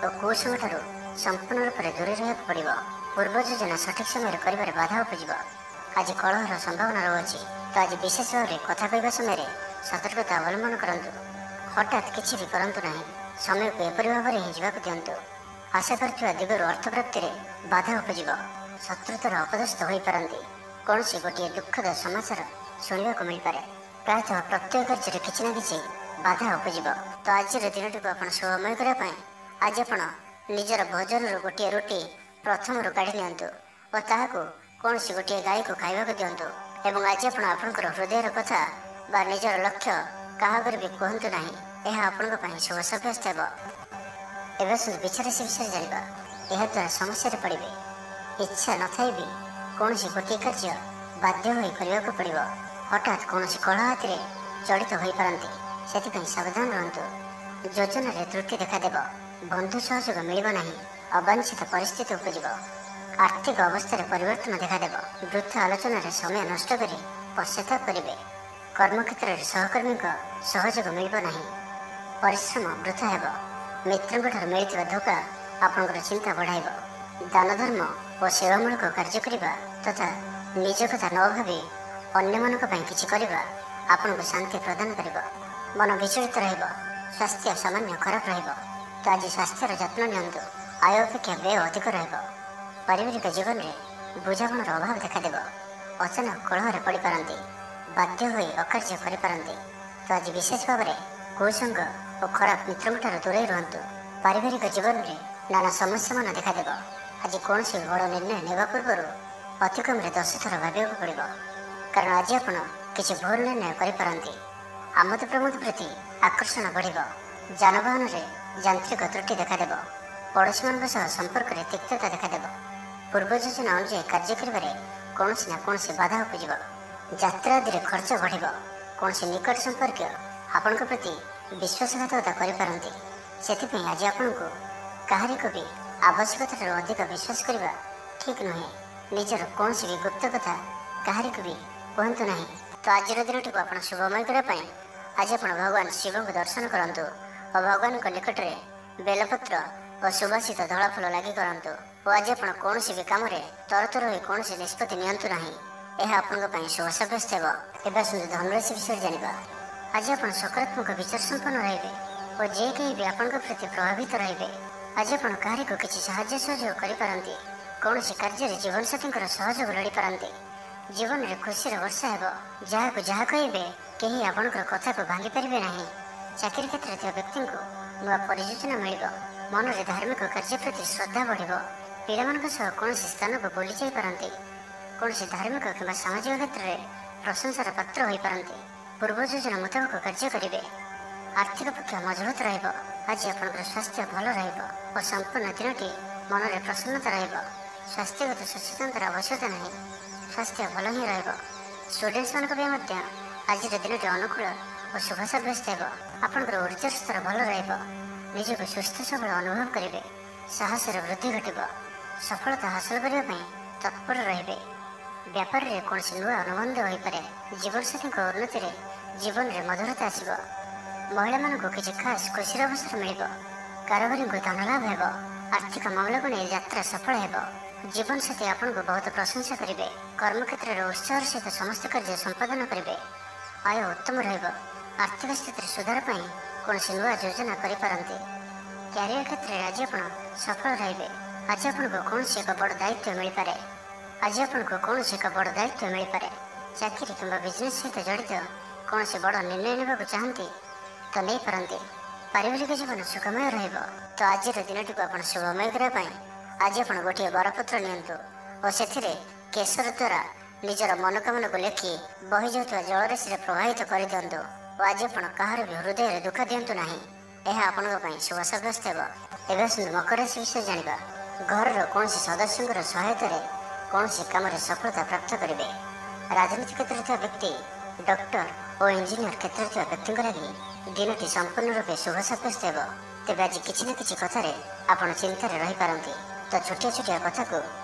ଓ କୁସଙ୍ଗଠାରୁ ସମ୍ପୂର୍ଣ୍ଣ ରୂପରେ ଦୂରେଇ ରହିବାକୁ ପଡ଼ିବ। ପୂର୍ବ ଯୋଜନା ସଠିକ୍ ସମୟରେ କରିବାରେ ବାଧା ଉପଜିବ। ଆଜି କଳହର ସମ୍ଭାବନା ରହୁଅଛି। ତ ଆଜି ବିଶେଷ ଭାବରେ କଥା କହିବା ସମୟରେ ସତର୍କତା ଅବଲମ୍ବନ କରନ୍ତୁ। ହଠାତ୍ କିଛି ବି କରନ୍ତୁ ନାହିଁ। ସମୟକୁ ଏପରି ଭାବରେ ହିଁ ଯିବାକୁ ଦିଅନ୍ତୁ। ଆଶା କରିଥିବା ଦିଗରୁ ଅର୍ଥପ୍ରାପ୍ତିରେ ବାଧା ଉପଜିବ। ଶତ୍ରୁତାର ଅପଦସ୍ଥ ହୋଇପାରନ୍ତି। କୌଣସି ଗୋଟିଏ ଦୁଃଖଦ ସମାଚାର ଶୁଣିବାକୁ ମିଳିପାରେ। ପ୍ରାୟତଃ ପ୍ରତ୍ୟେକ କାର୍ଯ୍ୟରେ କିଛି ନା କିଛି ବାଧା ଉପଜିବ। ତ ଆଜିର ଦିନଟିକୁ ଆପଣ ଶୁଭମୟ କରିବା ପାଇଁ ଆଜି ଆପଣ ନିଜର ଭୋଜନରୁ ଗୋଟିଏ ରୁଟି ପ୍ରଥମରୁ କାଢ଼ି ନିଅନ୍ତୁ ଓ ତାହାକୁ କୌଣସି ଗୋଟିଏ ଗାଈକୁ ଖାଇବାକୁ ଦିଅନ୍ତୁ। ଏବଂ ଆଜି ଆପଣ ଆପଣଙ୍କର ହୃଦୟର କଥା ବା ନିଜର ଲକ୍ଷ୍ୟ କାହା ଆଗରେ ବି କୁହନ୍ତୁ ନାହିଁ। ଏହା ଆପଣଙ୍କ ପାଇଁ ଶୁଭ ସାବ୍ୟସ୍ତ ହେବ। ଏବେ ଆସନ୍ତୁ ବିଛା ରାଶି ବିଷୟରେ ଜାଣିବା। ଏହାଦ୍ୱାରା ସମସ୍ୟାରେ ପଡ଼ିବେ। ଇଚ୍ଛା ନଥାଇ ବି କୌଣସି ଗୋଟିଏ କାର୍ଯ୍ୟ ବାଧ୍ୟ ହୋଇ କରିବାକୁ ପଡ଼ିବ। ହଠାତ୍ କୌଣସି କଳହାତିରେ ଜଡ଼ିତ ହୋଇପାରନ୍ତି। ସେଥିପାଇଁ ସାବଧାନ ରୁହନ୍ତୁ। ଯୋଜନାରେ ତ୍ରୁଟି ଦେଖାଦେବ। ବନ୍ଧୁ ସହଯୋଗ ମିଳିବ ନାହିଁ। ଅବାଞ୍ଛିତ ପରିସ୍ଥିତି ଉପଜିବ। ଆର୍ଥିକ ଅବସ୍ଥାରେ ପରିବର୍ତ୍ତନ ଦେଖାଦେବ। ବୃଥା ଆଲୋଚନାରେ ସମୟ ନଷ୍ଟ କରି ପଶ୍ଚାତାପ କରିବେ। କର୍ମକ୍ଷେତ୍ରରେ ସହକର୍ମୀଙ୍କ ସହଯୋଗ ମିଳିବ ନାହିଁ। ପରିଶ୍ରମ ବୃଥା ହେବ। ମିତ୍ରଙ୍କଠାରୁ ମିଳିଥିବା ଧୋକା ଆପଣଙ୍କର ଚିନ୍ତା ବଢ଼ାଇବ। ଦାନ ଧର୍ମ ଓ ସେବାମୂଳକ କାର୍ଯ୍ୟ କରିବା ତଥା ନିଜ କଥା ନ ଭାବି ଅନ୍ୟମାନଙ୍କ ପାଇଁ କିଛି କରିବା ଆପଣଙ୍କୁ ଶାନ୍ତି ପ୍ରଦାନ କରିବ। ମନ ବିଚଳିତ ରହିବ। ସ୍ୱାସ୍ଥ୍ୟ ସାମାନ୍ୟ ଖରାପ ରହିବ। ତ ଆଜି ସ୍ୱାସ୍ଥ୍ୟର ଯତ୍ନ ନିଅନ୍ତୁ। ଆୟ ଅପେକ୍ଷା ବ୍ୟୟ ଅଧିକ ରହିବ। ପାରିବାରିକ ଜୀବନରେ ବୁଝାମଣାର ଅଭାବ ଦେଖାଦେବ। ଅଚାନକ କଳହରେ ପଡ଼ିପାରନ୍ତି, ବାଧ୍ୟ ହୋଇ ଅକାର୍ଯ୍ୟ କରିପାରନ୍ତି। ତ ଆଜି ବିଶେଷ ଭାବରେ କୁସଙ୍ଗ ଓ ଖରାପ ମିତ୍ରଙ୍କଠାରୁ ଦୂରେଇ ରୁହନ୍ତୁ। ପାରିବାରିକ ଜୀବନରେ ନାନା ସମସ୍ୟାମାନ ଦେଖାଦେବ। ଆଜି କୌଣସି ବଡ଼ ନିର୍ଣ୍ଣୟ ନେବା ପୂର୍ବରୁ ଅତି କମରେ 10 ଥର ଭାବିବାକୁ ପଡ଼ିବ, କାରଣ ଆଜି ଆପଣ କିଛି ଭୁଲ ନିର୍ଣ୍ଣୟ କରିପାରନ୍ତି। ଆମୋଦ ପ୍ରମୋଦ ପ୍ରତି ଆକର୍ଷଣ ବଢ଼ିବ। ଯାନବାହନରେ ଯାନ୍ତ୍ରିକ ତ୍ରୁଟି ଦେଖାଦେବ। ପଡ଼ୋଶୀମାନଙ୍କ ସହ ସମ୍ପର୍କରେ ତିକ୍ତତା ଦେଖାଦେବ। ପୂର୍ବ ଯୋଜନା ଅନୁଯାୟୀ କାର୍ଯ୍ୟ କରିବାରେ କୌଣସି ନା କୌଣସି ବାଧା ଉପୁଜିବ। ଯାତ୍ରା ଆଦିରେ ଖର୍ଚ୍ଚ ବଢ଼ିବ। କୌଣସି ନିକଟ ସମ୍ପର୍କୀୟ ଆପଣଙ୍କ ପ୍ରତି ବିଶ୍ୱାସଘାତକତା କରିପାରନ୍ତି। ସେଥିପାଇଁ ଆଜି ଆପଣଙ୍କୁ କାହାରିକୁ ବି ଆବଶ୍ୟକତାଠାରୁ ଅଧିକ ବିଶ୍ୱାସ କରିବା ଠିକ୍ ନୁହେଁ। ନିଜର କୌଣସି ବି ଗୁପ୍ତ କଥା କାହାରିକୁ ବି କୁହନ୍ତୁ ନାହିଁ। ତ ଆଜିର ଦିନଟିକୁ ଆପଣ ଶୁଭମୟ କରିବା ପାଇଁ ଆଜି ଆପଣ ଭଗବାନ ଶିବଙ୍କୁ ଦର୍ଶନ କରନ୍ତୁ ଓ ଭଗବାନଙ୍କ ନିକଟରେ ବେଲପତ୍ର ଓ ସୁବାସିତ ଧଳା ଫୁଲ ଲାଗି କରନ୍ତୁ। ଓ ଆଜି ଆପଣ କୌଣସି ବି କାମରେ ତରତର ହୋଇ କୌଣସି ନିଷ୍ପତ୍ତି ନିଅନ୍ତୁ ନାହିଁ। ଏହା ଆପଣଙ୍କ ପାଇଁ ଶୁଭ ସାବ୍ୟସ୍ତ ହେବ। ଏବେ ଆସନ୍ତୁ ଧନୁରାଶି ବିଷୟରେ ଜାଣିବା। ଆଜି ଆପଣ ସକାରାତ୍ମକ ବିଚାର ସମ୍ପନ୍ନ ରହିବେ ଓ ଯେ କେହି ବି ଆପଣଙ୍କ ପ୍ରତି ପ୍ରଭାବିତ ରହିବେ। ଆଜି ଆପଣ କାହାରିକୁ କିଛି ସାହାଯ୍ୟ ସହଯୋଗ କରିପାରନ୍ତି। କୌଣସି କାର୍ଯ୍ୟରେ ଜୀବନସାଥୀଙ୍କର ସହଯୋଗ ଲୋଡ଼ିପାରନ୍ତି। ଜୀବନରେ ଖୁସିର ବର୍ଷା ହେବ। ଯାହାକୁ ଯାହା କହିବେ କେହି ଆପଣଙ୍କର କଥାକୁ ଭାଙ୍ଗି ପାରିବେ ନାହିଁ। ଚାକିରି କ୍ଷେତ୍ରରେ ଥିବା ବ୍ୟକ୍ତିଙ୍କୁ ନୂଆ ପରିଯୋଜନା ମିଳିବ। ମନରେ ଧାର୍ମିକ କାର୍ଯ୍ୟ ପ୍ରତି ଶ୍ରଦ୍ଧା ବଢ଼ିବ। ପିଲାମାନଙ୍କ ସହ କୌଣସି ସ୍ଥାନକୁ ବୁଲି ଯାଇପାରନ୍ତି। କୌଣସି ଧାର୍ମିକ କିମ୍ବା ସାମାଜିକ କ୍ଷେତ୍ରରେ ପ୍ରଶଂସାର ପାତ୍ର ହୋଇପାରନ୍ତି। ପୂର୍ବ ଯୋଜନା ମୁତାବକ କାର୍ଯ୍ୟ କରିବେ। ଆର୍ଥିକ ପକ୍ଷ ମଜବୁତ ରହିବ। ଆଜି ଆପଣଙ୍କର ସ୍ୱାସ୍ଥ୍ୟ ଭଲ ରହିବ ଓ ସମ୍ପୂର୍ଣ୍ଣ ଦିନଟି ମନରେ ପ୍ରସନ୍ନତା ରହିବ। ସ୍ୱାସ୍ଥ୍ୟଗତ ସଚେତନତାର ଆବଶ୍ୟକତା ନାହିଁ। ସ୍ୱାସ୍ଥ୍ୟ ଭଲ ହିଁ ରହିବ। ଷ୍ଟୁଡେଣ୍ଟମାନଙ୍କ ପାଇଁ ମଧ୍ୟ ଆଜିର ଦିନଟି ଅନୁକୂଳ ଓ ଶୁଭ ସାବ୍ୟସ୍ତ ହେବ। ଆପଣଙ୍କର ଉର୍ଜାର ସ୍ତର ଭଲ ରହିବ। ନିଜକୁ ସୁସ୍ଥ ସବଳ ଅନୁଭବ କରିବେ। ସାହସର ବୃଦ୍ଧି ଘଟିବ। ସଫଳତା ହାସଲ କରିବା ପାଇଁ ତତ୍ପର ରହିବେ। ବ୍ୟାପାରରେ କୌଣସି ନୂଆ ଅନୁବନ୍ଧ ହୋଇପାରେ। ଜୀବନସାଥୀଙ୍କ ଉନ୍ନତିରେ ଜୀବନରେ ମଧୁରତା ଆସିବ। ମହିଳାମାନଙ୍କୁ କିଛି ଖାସ୍ ଖୁସିର ଅବସର ମିଳିବ। କାରବାରୀଙ୍କୁ ଧନଲାଭ ହେବ। ଆର୍ଥିକ ମାମଲାକୁ ନେଇ ଯାତ୍ରା ସଫଳ ହେବ। ଜୀବନସାଥୀ ଆପଣଙ୍କୁ ବହୁତ ପ୍ରଶଂସା କରିବେ। କର୍ମକ୍ଷେତ୍ରରେ ଉତ୍ସାହର ସହିତ ସମସ୍ତ କାର୍ଯ୍ୟ ସମ୍ପାଦନ କରିବେ। ଆୟ ଉତ୍ତମ ରହିବ। ଆର୍ଥିକ ସ୍ଥିତିରେ ସୁଧାର ପାଇଁ କୌଣସି ନୂଆ ଯୋଜନା କରିପାରନ୍ତି। କ୍ୟାରିୟର କ୍ଷେତ୍ରରେ ଆଜି ଆପଣ ସଫଳ ରହିବେ। ଆଜି ଆପଣଙ୍କୁ କୌଣସି ଏକ ବଡ଼ ଦାୟିତ୍ୱ ମିଳିପାରେ। ଚାକିରି କିମ୍ବା ବିଜନେସ୍ ସହିତ ଜଡ଼ିତ କୌଣସି ବଡ଼ ନିର୍ଣ୍ଣୟ ନେବାକୁ ଚାହାନ୍ତି ତ ନେଇପାରନ୍ତି। ପାରିବାରିକ ଜୀବନ ସୁଖମୟ ରହିବ। ତ ଆଜିର ଦିନଟିକୁ ଆପଣ ଶୁଭମୟ କରିବା ପାଇଁ ଆଜି ଆପଣ ଗୋଟିଏ ବରପତ୍ର ନିଅନ୍ତୁ ଓ ସେଥିରେ କେଶର ଦ୍ୱାରା ନିଜର ମନୋକାମନାକୁ ଲେଖି ବହିଯାଉଥିବା ଜଳରାଶିରେ ପ୍ରବାହିତ କରିଦିଅନ୍ତୁ। ଓ ଆଜି ଆପଣ କାହାର ବି ହୃଦୟରେ ଦୁଃଖ ଦିଅନ୍ତୁ ନାହିଁ। ଏହା ଆପଣଙ୍କ ପାଇଁ ଶୁଭ ସାବ୍ୟସ୍ତ ହେବ। ଏବେ ଆସନ୍ତୁ ମକର ରାଶି ବିଷୟରେ ଜାଣିବା। ଘରର କୌଣସି ସଦସ୍ୟଙ୍କର ସହାୟତାରେ କୌଣସି କାମରେ ସଫଳତା ପ୍ରାପ୍ତ କରିବେ। ରାଜନୀତି କ୍ଷେତ୍ରରେ ଥିବା ବ୍ୟକ୍ତି, ଡକ୍ଟର ଓ ଇଞ୍ଜିନିୟର କ୍ଷେତ୍ରରେ ଥିବା ବ୍ୟକ୍ତିଙ୍କ ଲାଗି ଦିନଟି ସମ୍ପୂର୍ଣ୍ଣ ରୂପେ ଶୁଭ ସାବ୍ୟସ୍ତ ହେବ। ତେବେ ଆଜି କିଛି ନା କିଛି କଥାରେ ଆପଣ ଚିନ୍ତାରେ ରହିପାରନ୍ତି। ତ ଛୋଟିଆ ଛୋଟିଆ କଥାକୁ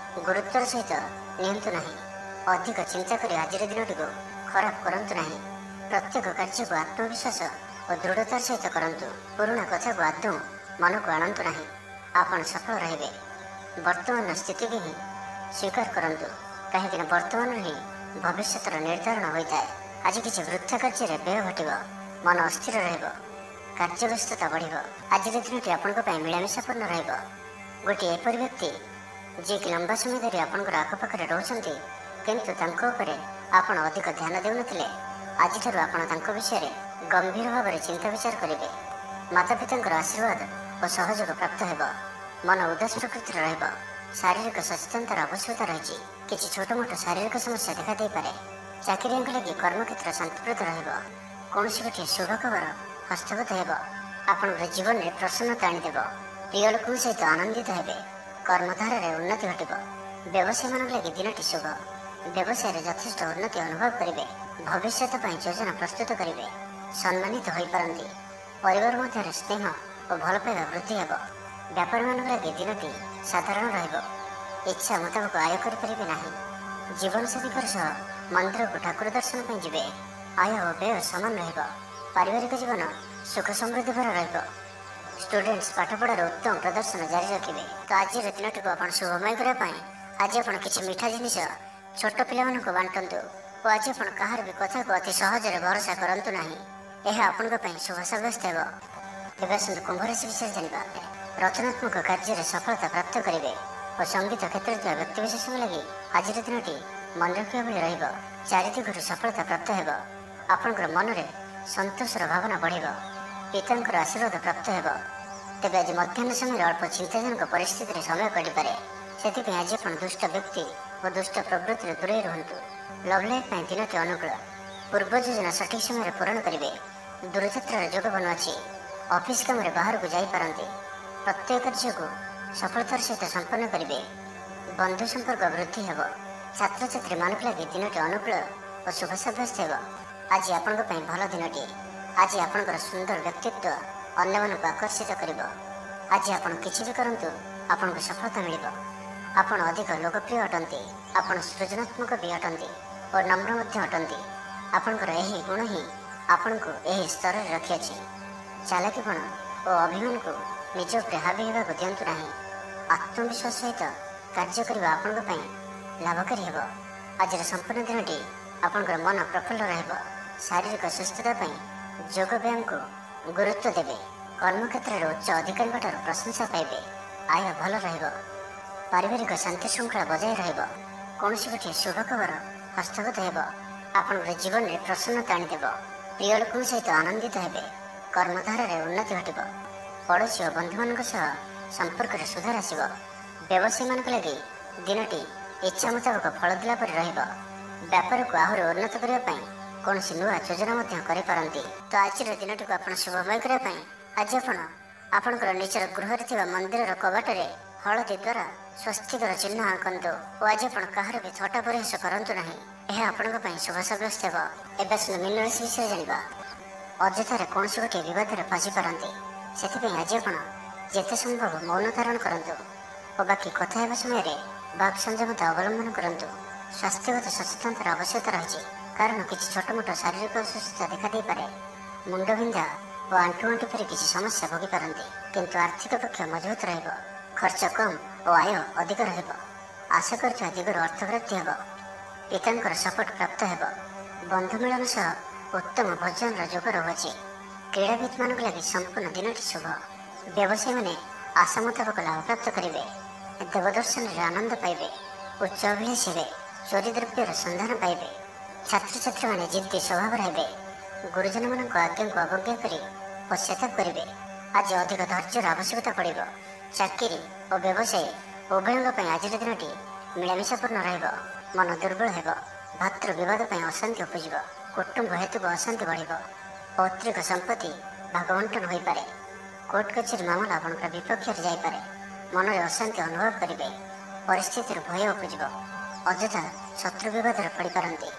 ଗୁରୁତ୍ୱର ସହିତ ନିଅନ୍ତୁ ନାହିଁ। ଅଧିକ ଚିନ୍ତା କରି ଆଜିର ଦିନଟିକୁ ଖରାପ କରନ୍ତୁ ନାହିଁ। ପ୍ରତ୍ୟେକ କାର୍ଯ୍ୟକୁ ଆତ୍ମବିଶ୍ୱାସ ଓ ଦୃଢ଼ତାର ସହିତ କରନ୍ତୁ। ପୁରୁଣା କଥାକୁ ଆଦୌ ମନକୁ ଆଣନ୍ତୁ ନାହିଁ। ଆପଣ ସଫଳ ରହିବେ। ବର୍ତ୍ତମାନର ସ୍ଥିତିକୁ ହିଁ ସ୍ୱୀକାର କରନ୍ତୁ, କାହିଁକିନା ବର୍ତ୍ତମାନରୁ ହିଁ ଭବିଷ୍ୟତର ନିର୍ଦ୍ଧାରଣ ହୋଇଥାଏ। ଆଜି କିଛି ବୃଥା କାର୍ଯ୍ୟରେ ବ୍ୟୟ ଘଟିବ। ମନ ଅସ୍ଥିର ରହିବ। କାର୍ଯ୍ୟବ୍ୟସ୍ତତା ବଢ଼ିବ। ଆଜିର ଦିନଟି ଆପଣଙ୍କ ପାଇଁ ମିଳାମିଶାପୂର୍ଣ୍ଣ ରହିବ। ଗୋଟିଏ ଏପରି ବ୍ୟକ୍ତି ଯିଏକି ଲମ୍ବା ସମୟ ଧରି ଆପଣଙ୍କର ଆଖପାଖରେ ରହୁଛନ୍ତି, କିନ୍ତୁ ତାଙ୍କ ଉପରେ ଆପଣ ଅଧିକ ଧ୍ୟାନ ଦେଉନଥିଲେ, ଆଜିଠାରୁ ଆପଣ ତାଙ୍କ ବିଷୟରେ ଗମ୍ଭୀର ଭାବରେ ଚିନ୍ତା ବିଚାର କରିବେ। ମାତାପିତାଙ୍କର ଆଶୀର୍ବାଦ ଓ ସହଯୋଗ ପ୍ରାପ୍ତ ହେବ। ମନ ଉଦାସ ପ୍ରକୃତିର ରହିବ। ଶାରୀରିକ ସଚେତନତାର ଆବଶ୍ୟକତା ରହିଛି। କିଛି ଛୋଟମୋଟ ଶାରୀରିକ ସମସ୍ୟା ଦେଖାଦେଇପାରେ। ଚାକିରିଆଙ୍କ ଲାଗି କର୍ମକ୍ଷେତ୍ର ଶାନ୍ତିପ୍ରଦ ରହିବ। କୌଣସି ଗୋଟିଏ ଶୁଭ ଖବର ହସ୍ତଗତ ହେବ। ଆପଣଙ୍କର ଜୀବନରେ ପ୍ରସନ୍ନତା ଆଣିଦେବ। ପ୍ରିୟ ଲୋକଙ୍କ ସହିତ ଆନନ୍ଦିତ ହେବେ। କର୍ମଧାରାରେ ଉନ୍ନତି ଘଟିବ। ବ୍ୟବସାୟୀମାନଙ୍କ ଲାଗି ଦିନଟି ଶୁଭ। ବ୍ୟବସାୟରେ ଯଥେଷ୍ଟ ଉନ୍ନତି ଅନୁଭବ କରିବେ। ଭବିଷ୍ୟତ ପାଇଁ ଯୋଜନା ପ୍ରସ୍ତୁତ କରିବେ। ସମ୍ମାନିତ ହୋଇପାରନ୍ତି। ପରିବାର ମଧ୍ୟରେ ସ୍ନେହ ଓ ଭଲ ପାଇବା ବୃଦ୍ଧି ହେବ। ବ୍ୟାପାରୀମାନଙ୍କ ଲାଗି ଦିନଟି ସାଧାରଣ ରହିବ। ଇଚ୍ଛା ମୁତାବକ ଆୟ କରିପାରିବେ ନାହିଁ। ଜୀବନସାଥୀଙ୍କ ସହ ମନ୍ଦିରକୁ ଠାକୁର ଦର୍ଶନ ପାଇଁ ଯିବେ। ଆୟ ଓ ବ୍ୟୟ ସମାନ ରହିବ। ପାରିବାରିକ ଜୀବନ ସୁଖ ସମୃଦ୍ଧି ଭରା ରହିବ। ଷ୍ଟୁଡେଣ୍ଟସ୍ ପାଠପଢ଼ାରେ ଉତ୍ତମ ପ୍ରଦର୍ଶନ ଜାରି ରଖିବେ। ତ ଆଜିର ଦିନଟିକୁ ଆପଣ ଶୁଭମୟ କରିବା ପାଇଁ ଆଜି ଆପଣ କିଛି ମିଠା ଜିନିଷ ଛୋଟ ପିଲାମାନଙ୍କୁ ବାଣ୍ଟନ୍ତୁ ଓ ଆଜି ଆପଣ କାହାର ବି କଥାକୁ ଅତି ସହଜରେ ଭରସା କରନ୍ତୁ ନାହିଁ। ଏହା ଆପଣଙ୍କ ପାଇଁ ଶୁଭ ସାବ୍ୟସ୍ତ ହେବ। ଏବେ ଆସନ୍ତୁ କୁମ୍ଭ ରାଶି ବିଷୟରେ ଜାଣିବା। ରଚନାତ୍ମକ କାର୍ଯ୍ୟରେ ସଫଳତା ପ୍ରାପ୍ତ କରିବେ। ଓ ସଙ୍ଗୀତ କ୍ଷେତ୍ରରେ ଥିବା ବ୍ୟକ୍ତିବିଶେଷଙ୍କ ଲାଗି ଆଜିର ଦିନଟି ମନେ ରଖିବା ଭଳି ରହିବ। ଚାରିଦିଗରୁ ସଫଳତା ପ୍ରାପ୍ତ ହେବ। ଆପଣଙ୍କର ମନରେ ସନ୍ତୋଷର ଭାବନା ବଢ଼ିବ। ପିତାଙ୍କର ଆଶୀର୍ବାଦ ପ୍ରାପ୍ତ ହେବ। ତେବେ ଆଜି ମଧ୍ୟାହ୍ନ ସମୟରେ ଅଳ୍ପ ଚିନ୍ତାଜନକ ପରିସ୍ଥିତିରେ ସମୟ କଟିପାରେ। ସେଥିପାଇଁ ଆଜି ଆପଣ ଦୁଷ୍ଟ ବ୍ୟକ୍ତି ଓ ଦୁଷ୍ଟ ପ୍ରବୃତ୍ତିରେ ଦୂରେଇ ରୁହନ୍ତୁ। ଲଭ୍ ଲାଇଫ୍ ପାଇଁ ଦିନଟି ଅନୁକୂଳ। ପୂର୍ବ ଯୋଜନା ସଠିକ୍ ସମୟରେ ପୂରଣ କରିବେ। ଦୂରଯାତ୍ରାର ଯୋଗ ବନୁଅଛି। ଅଫିସ୍ କାମରେ ବାହାରକୁ ଯାଇପାରନ୍ତି। ପ୍ରତ୍ୟେକ କାର୍ଯ୍ୟକୁ ସଫଳତାର ସହିତ ସମ୍ପନ୍ନ କରିବେ। ବନ୍ଧୁ ସମ୍ପର୍କ ବୃଦ୍ଧି ହେବ। ଛାତ୍ରଛାତ୍ରୀମାନଙ୍କ ଲାଗି ଦିନଟି ଅନୁକୂଳ ଓ ଶୁଭ ସାବ୍ୟସ୍ତ ହେବ। ଆଜି ଆପଣଙ୍କ ପାଇଁ ଭଲ ଦିନଟିଏ। ଆଜି ଆପଣଙ୍କର ସୁନ୍ଦର ବ୍ୟକ୍ତିତ୍ୱ ଅନ୍ୟମାନଙ୍କୁ ଆକର୍ଷିତ କରିବ। ଆଜି ଆପଣ କିଛି ବି କରନ୍ତୁ, ଆପଣଙ୍କୁ ସଫଳତା ମିଳିବ। ଆପଣ ଅଧିକ ଲୋକପ୍ରିୟ ଅଟନ୍ତି। ଆପଣ ସୃଜନାତ୍ମକ ବି ଅଟନ୍ତି ଓ ନମ୍ର ମଧ୍ୟ ଅଟନ୍ତି। ଆପଣଙ୍କର ଏହି ଗୁଣ ହିଁ ଆପଣଙ୍କୁ ଏହି ସ୍ତରରେ ରଖିଅଛି। ଚାଲାକିପଣ ଓ ଅଭିମାନକୁ ନିଜ ଉପରେ ହାବି ହେବାକୁ ଦିଅନ୍ତୁ ନାହିଁ। ଆତ୍ମବିଶ୍ୱାସ ସହିତ କାର୍ଯ୍ୟ କରିବା ଆପଣଙ୍କ ପାଇଁ ଲାଭକାରୀ ହେବ। ଆଜିର ସମ୍ପୂର୍ଣ୍ଣ ଦିନଟି ଆପଣଙ୍କର ମନ ପ୍ରଫୁଲ୍ଲ ରହିବ। ଶାରୀରିକ ସୁସ୍ଥତା ପାଇଁ ଯୋଗ ବ୍ୟାୟାମକୁ ଗୁରୁତ୍ୱ ଦେବେ। କର୍ମକ୍ଷେତ୍ରରେ ଉଚ୍ଚ ଅଧିକାରୀଙ୍କଠାରୁ ପ୍ରଶଂସା ପାଇବେ। ଆୟ ଭଲ ରହିବ। ପାରିବାରିକ ଶାନ୍ତି ଶୃଙ୍ଖଳା ବଜାୟ ରହିବ। କୌଣସି ଗୋଟିଏ ଶୁଭ ଖବର ହସ୍ତଗତ ହେବ। ଆପଣଙ୍କର ଜୀବନରେ ପ୍ରସନ୍ନତା ଆଣିଦେବ। ପ୍ରିୟ ଲୋକଙ୍କ ସହିତ ଆନନ୍ଦିତ ହେବେ। କର୍ମଧାରାରେ ଉନ୍ନତି ଘଟିବ। ପଡ଼ୋଶୀ ଓ ବନ୍ଧୁମାନଙ୍କ ସହ ସମ୍ପର୍କରେ ସୁଧାର ଆସିବ। ବ୍ୟବସାୟୀମାନଙ୍କ ଲାଗି ଦିନଟି ଇଚ୍ଛା ମୁତାବକ ଫଳ ଦେଲା ପରି ରହିବ। ବ୍ୟାପାରକୁ ଆହୁରି ଉନ୍ନତ କରିବା ପାଇଁ କୌଣସି ନୂଆ ଯୋଜନା ମଧ୍ୟ କରିପାରନ୍ତି। ତ ଆଜିର ଦିନଟିକୁ ଆପଣ ଶୁଭମୟ କରିବା ପାଇଁ ଆଜି ଆପଣ ଆପଣଙ୍କର ନିଜର ଗୃହରେ ଥିବା ମନ୍ଦିରର କବାଟରେ ହଳଦୀ ଦ୍ୱାରା ସ୍ୱସ୍ତିକର ଚିହ୍ନ ଆଙ୍କନ୍ତୁ ଓ ଆଜି ଆପଣ କାହାର ବି ଥଟ୍ଟା ପରିହାସ କରନ୍ତୁ ନାହିଁ। ଏହା ଆପଣଙ୍କ ପାଇଁ ଶୁଭ ସାବ୍ୟସ୍ତ ହେବ। ଏବେ ଆସନ୍ତୁ ମୀନ ରାଶି ବିଷୟରେ ଜାଣିବା। ଅଯଥାରେ କୌଣସି ଗୋଟିଏ ବିବାଦରେ ଫସିପାରନ୍ତି। ସେଥିପାଇଁ ଆଜି ଆପଣ ଯେତେ ସମ୍ଭବ ମୌନ ଧାରଣ କରନ୍ତୁ ଓ ବାକି କଥା ହେବା ସମୟରେ ବାକ୍ ସଂଯମତା ଅବଲମ୍ବନ କରନ୍ତୁ। ସ୍ୱାସ୍ଥ୍ୟଗତ ସଚେତନତାର ଆବଶ୍ୟକତା ରହିଛି, କାରଣ କିଛି ଛୋଟମୋଟ ଶାରୀରିକ ଅସୁସ୍ଥତା ଦେଖାଦେଇପାରେ। ମୁଣ୍ଡବିନ୍ଧା ଓ ଆଣ୍ଠୁଗଣ୍ଠି ପରି କିଛି ସମସ୍ୟା ଭୋଗିପାରନ୍ତି, କିନ୍ତୁ ଆର୍ଥିକ ପକ୍ଷ ମଜବୁତ ରହିବ। ଖର୍ଚ୍ଚ କମ୍ ଓ ଆୟ ଅଧିକ ରହିବ। ଆଶା କରୁଥିବା ଦିଗରୁ ଅର୍ଥପ୍ରାପ୍ତି ହେବ। ପିତାଙ୍କର ସପୋର୍ଟ ପ୍ରାପ୍ତ ହେବ। ବନ୍ଧୁ ମିଳନ ସହ ଉତ୍ତମ ଭୋଜନର ଯୋଗ ରହୁଅଛି। କ୍ରୀଡ଼ାବିତ୍ମାନଙ୍କ ଲାଗି ସମ୍ପୂର୍ଣ୍ଣ ଦିନଟି ଶୁଭ। ବ୍ୟବସାୟୀମାନେ ଆଶା ମୁତାବକ ଲାଭପ୍ରାପ୍ତ କରିବେ। ଦେବଦର୍ଶନରେ ଆନନ୍ଦ ପାଇବେ। ଉଚ୍ଚ ଅଭିଳାଷୀ ହେବେ। ଚୋରି ଦ୍ରବ୍ୟର ସନ୍ଧାନ ପାଇବେ। ଛାତ୍ରଛାତ୍ରୀମାନେ ଜିଦ୍ଦି ସ୍ୱଭାବର ହେବେ। ଗୁରୁଜନମାନଙ୍କ ଆଜ୍ଞାକୁ ଅବଜ୍ଞା କରି ପଶ୍ଚାତାପ କରିବେ। ଆଜି ଅଧିକ ଧୈର୍ଯ୍ୟର ଆବଶ୍ୟକତା ପଡ଼ିବ। ଚାକିରି ଓ ବ୍ୟବସାୟ ଉଭୟଙ୍କ ପାଇଁ ଆଜିର ଦିନଟି ମିଳାମିଶାପୂର୍ଣ୍ଣ ରହିବ। ମନ ଦୁର୍ବଳ ହେବ। ଭାତୃ ବିବାଦ ପାଇଁ ଅଶାନ୍ତି ଉପୁଜିବ। କୁଟୁମ୍ବ ହେତୁକୁ ଅଶାନ୍ତି ବଢ଼ିବ। ପୈତୃକ ସମ୍ପତ୍ତି ଭାଗବଣ୍ଟନ ହୋଇପାରେ। କୋର୍ଟ କଚେରୀ ମାମଲା ଆପଣଙ୍କର ବିପକ୍ଷରେ ଯାଇପାରେ। ମନରେ ଅଶାନ୍ତି ଅନୁଭବ କରିବେ। ପରିସ୍ଥିତିରୁ ଭୟ ଉପୁଜିବ। ଅଯଥା ଶତ୍ରୁ ବିବାଦରେ ପଡ଼ିପାରନ୍ତି।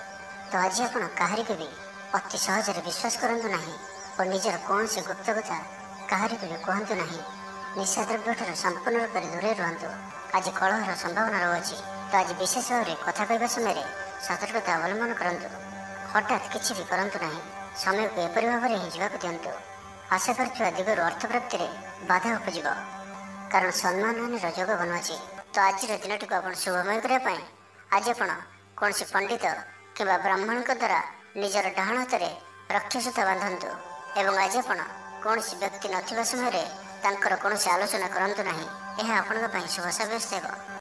ତ ଆଜି ଆପଣ କାହାରିକୁ ବି ଅତି ସହଜରେ ବିଶ୍ୱାସ କରନ୍ତୁ ନାହିଁ ଓ ନିଜର କୌଣସି ଗୁପ୍ତ କଥା କାହାରିକୁ ବି କୁହନ୍ତୁ ନାହିଁ। ନିଶାଦ୍ରବ୍ୟଠାରୁ ସମ୍ପୂର୍ଣ୍ଣ ରୂପରେ ଦୂରେଇ ରୁହନ୍ତୁ। ଆଜି କଳହର ସମ୍ଭାବନା ରହୁଅଛି। ତ ଆଜି ବିଶେଷ ଭାବରେ କଥା କହିବା ସମୟରେ ସତର୍କତା ଅବଲମ୍ବନ କରନ୍ତୁ। ହଠାତ୍ କିଛି ବି କରନ୍ତୁ ନାହିଁ। ସମୟକୁ ଏପରି ଭାବରେ ହିଁ ଯିବାକୁ ଦିଅନ୍ତୁ। ଆଶା କରୁଥିବା ଦିଗରୁ ଅର୍ଥପ୍ରାପ୍ତିରେ ବାଧା ଉପୁଜିବ, କାରଣ ସମ୍ମାନହାନିର ଯୋଗ ବନୁଅଛି। ତ ଆଜିର ଦିନଟିକୁ ଆପଣ ଶୁଭମୟ କରିବା ପାଇଁ ଆଜି ଆପଣ କୌଣସି ପଣ୍ଡିତ କିମ୍ବା ବ୍ରାହ୍ମଣଙ୍କ ଦ୍ୱାରା ନିଜର ଡାହାଣ ହାତରେ ରକ୍ଷାସୂତା ବାନ୍ଧନ୍ତୁ ଏବଂ ଆଜି ଆପଣ କୌଣସି ବ୍ୟକ୍ତି ନଥିବା ସମୟରେ ତାଙ୍କର କୌଣସି ଆଲୋଚନା କରନ୍ତୁ ନାହିଁ। ଏହା ଆପଣଙ୍କ ପାଇଁ ଶୁଭ ସାବ୍ୟସ୍ତ ହେବ।